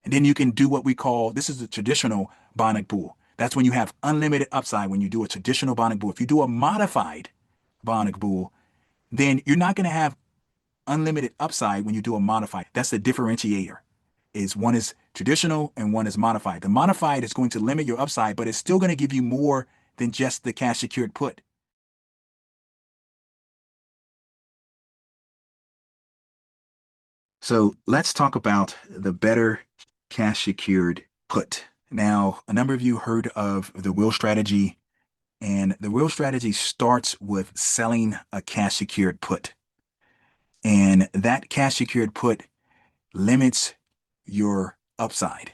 And then you can do what we call, this is the traditional Bionic Bull. That's when you have unlimited upside when you do a traditional Bionic Bull. If you do a modified Bionic Bull, then you're not going to have unlimited upside when you do a modified. That's the differentiator. Is one is traditional and one is modified. The modified is going to limit your upside, but it's still going to give you more than just the cash secured put. So let's talk about the better cash secured put. Now, a number of you heard of the will strategy, and the will strategy starts with selling a cash secured put. And that cash secured put limits your upside.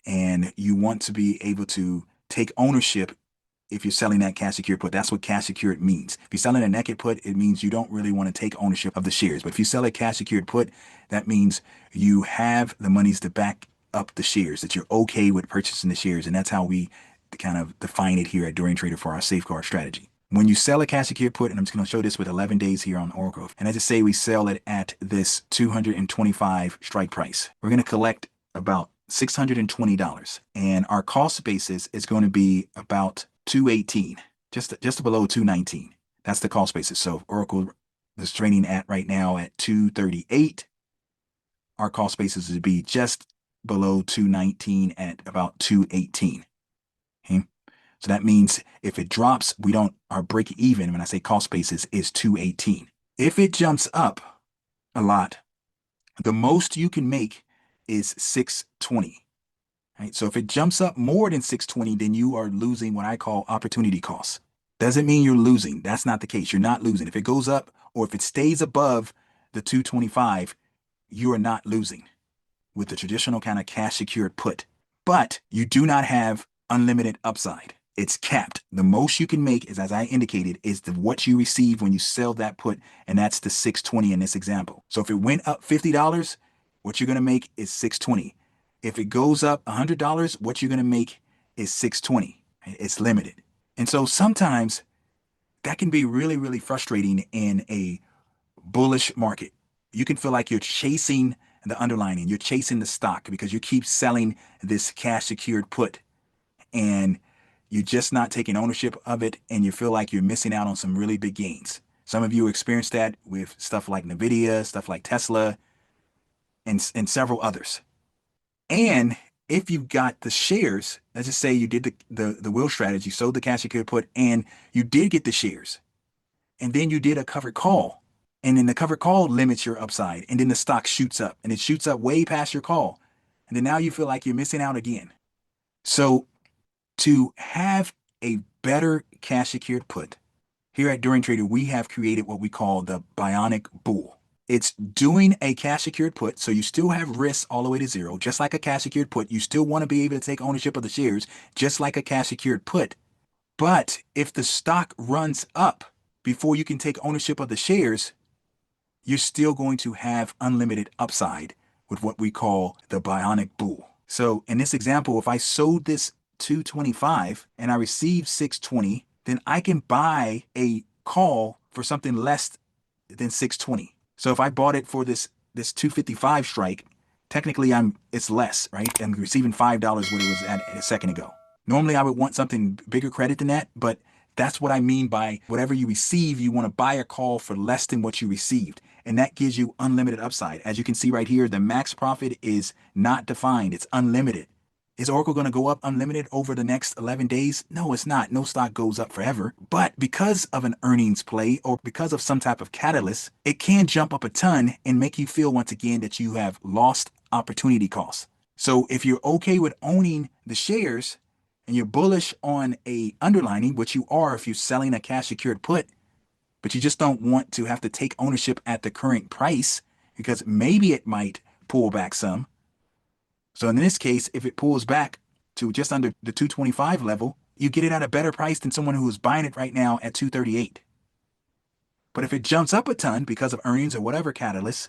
And you want to be able to take ownership if you're selling that cash secured put. That's what cash secured means. If you're selling a naked put, it means you don't really want to take ownership of the shares. But if you sell a cash secured put, that means you have the monies to back up the shares, that you're okay with purchasing the shares. And that's how we kind of define it here at Dorian Trader for our safeguard strategy. When you sell a cash secured put, and I'm just going to show this with 11 days here on Oracle, and I just say we sell it at this 225 strike price, we're going to collect about $620. And our cost basis is going to be about 218, just below 219. That's the cost basis. So Oracle is trading at right now at 238. Our cost basis would be just below 219 at about 218. Okay. So that means if it drops, our break even, when I say cost basis, is 218. If it jumps up a lot, the most you can make is 620. Right? So if it jumps up more than 620, then you are losing what I call opportunity costs. Doesn't mean you're losing. That's not the case. You're not losing. If it goes up or if it stays above the 225, you are not losing with the traditional kind of cash secured put. But you do not have unlimited upside. It's capped. The most you can make is, as I indicated, is what you receive when you sell that put, and that's the 620 in this example. So if it went up $50, what you're going to make is 620. If it goes up $100, what you're going to make is 620. It's limited. And so sometimes that can be really, really frustrating in a bullish market. You can feel like you're chasing the underlining, you're chasing the stock because you keep selling this cash secured put and you're just not taking ownership of it and you feel like you're missing out on some really big gains. Some of you experience that with stuff like Nvidia, stuff like Tesla, and several others. And if you got the shares, let's just say you did the will strategy, sold the cash secured put, and you did get the shares, and then you did a covered call, and then the covered call limits your upside, and then the stock shoots up, and it shoots up way past your call, and then now you feel like you're missing out again. So to have a better cash secured put, here at Dorian Trader, we have created what we call the Bionic Bull. It's doing a cash secured put, so you still have risks all the way to zero, just like a cash secured put. You still want to be able to take ownership of the shares, just like a cash secured put. But if the stock runs up before you can take ownership of the shares, you're still going to have unlimited upside with what we call the Bionic Bull. So in this example, if I sold this 225 and I received 620, then I can buy a call for something less than 620. So if I bought it for this 255 strike, technically it's less, right? I'm receiving $5 what it was at a second ago. Normally I would want something bigger credit than that, but that's what I mean by whatever you receive, you want to buy a call for less than what you received. And that gives you unlimited upside. As you can see right here, the max profit is not defined. It's unlimited. Is Oracle going to go up unlimited over the next 11 days? No, it's not. No stock goes up forever. But because of an earnings play or because of some type of catalyst, it can jump up a ton and make you feel once again that you have lost opportunity costs. So if you're okay with owning the shares and you're bullish on a underlining, which you are if you're selling a cash secured put, but you just don't want to have to take ownership at the current price because maybe it might pull back some. So in this case, if it pulls back to just under the 225 level, you get it at a better price than someone who is buying it right now at 238. But if it jumps up a ton because of earnings or whatever catalyst,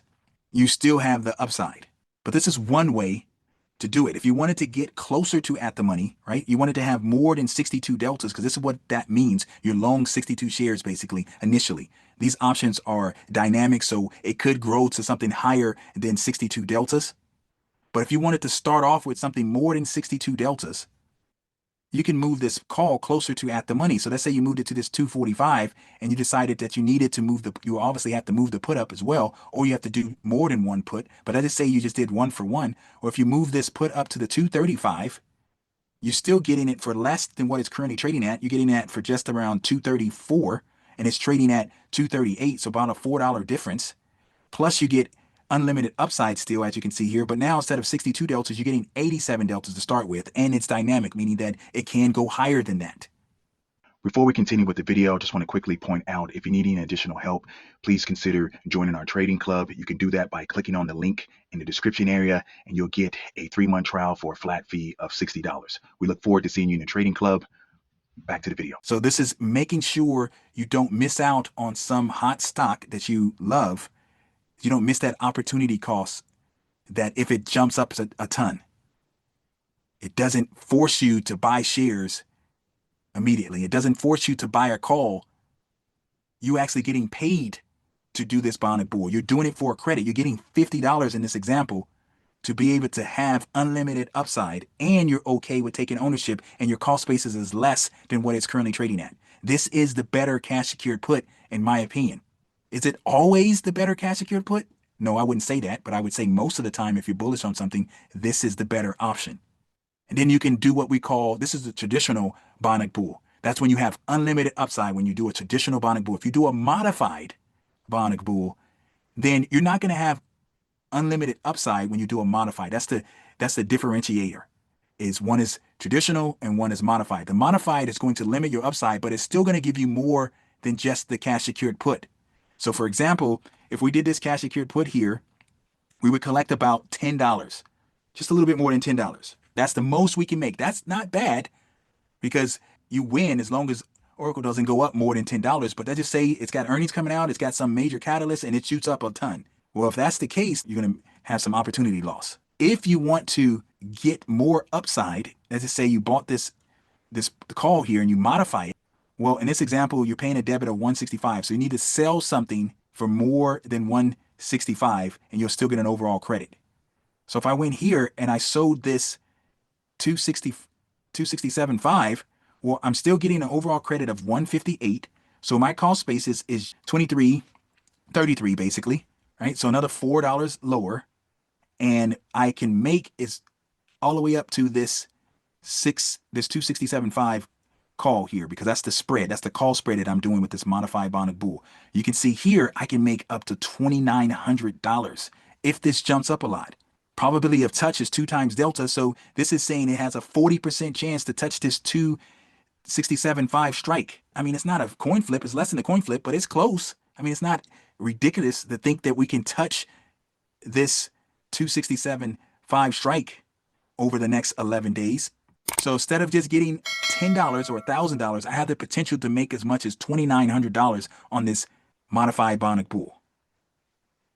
you still have the upside. But this is one way to do it. If you wanted to get closer to at the money, right? You wanted to have more than 62 deltas because this is what that means. You're long 62 shares basically initially. These options are dynamic, so it could grow to something higher than 62 deltas. But if you wanted to start off with something more than 62 deltas, you can move this call closer to at the money. So let's say you moved it to this 245 and you decided that you needed to move you obviously have to move the put up as well, or you have to do more than one put. But let's just say you just did one for one, or if you move this put up to the 235, you're still getting it for less than what it's currently trading at. You're getting it for just around 234 and it's trading at 238. So about a $4 difference. Plus you get unlimited upside still, as you can see here. But now instead of 62 deltas, you're getting 87 deltas to start with. And it's dynamic, meaning that it can go higher than that. Before we continue with the video, I just want to quickly point out, if you need any additional help, please consider joining our trading club. You can do that by clicking on the link in the description area, and you'll get a 3-month trial for a flat fee of $60. We look forward to seeing you in the trading club. Back to the video. So this is making sure you don't miss out on some hot stock that you love. You don't miss that opportunity cost that if it jumps up a ton, it doesn't force you to buy shares immediately. It doesn't force you to buy a call. You actually getting paid to do this Bionic Bull. You're doing it for a credit. You're getting $50 in this example to be able to have unlimited upside, and you're okay with taking ownership, and your cost basis is less than what it's currently trading at. This is the better cash secured put, in my opinion. Is it always the better cash secured put? No, I wouldn't say that, but I would say most of the time, if you're bullish on something, this is the better option. And then you can do what we call, this is the traditional Bionic Bull. That's when you have unlimited upside when you do a traditional Bionic Bull. If you do a modified Bionic Bull, then you're not going to have unlimited upside when you do a modified. That's the differentiator. Is one is traditional and one is modified. The modified is going to limit your upside, but it's still going to give you more than just the cash secured put. So for example, if we did this cash secured put here, we would collect about $10, just a little bit more than $10. That's the most we can make. That's not bad because you win as long as Oracle doesn't go up more than $10. But let's just say it's got earnings coming out, it's got some major catalyst, and it shoots up a ton. Well, if that's the case, you're going to have some opportunity loss. If you want to get more upside, let's just say you bought this call here and you modify it. Well, in this example, you're paying a debit of 165. So you need to sell something for more than 165 and you'll still get an overall credit. So if I went here and I sold this 267.5, well, I'm still getting an overall credit of 158. So my cost basis is 23.33 basically, right? So another $4 lower, and I can make is all the way up to this 267.5 call here, because that's the spread. That's the call spread that I'm doing with this modified Bionic Bull. You can see here I can make up to $2,900 if this jumps up a lot. Probability of touch is 2 times delta, so this is saying it has a 40% chance to touch this 267.5 strike. I mean, it's not a coin flip, it's less than a coin flip, but it's close. I mean, it's not ridiculous to think that we can touch this 267.5 strike over the next 11 days. So instead of just getting $10 or $1,000, I have the potential to make as much as $2,900 on this modified Bionic Bull.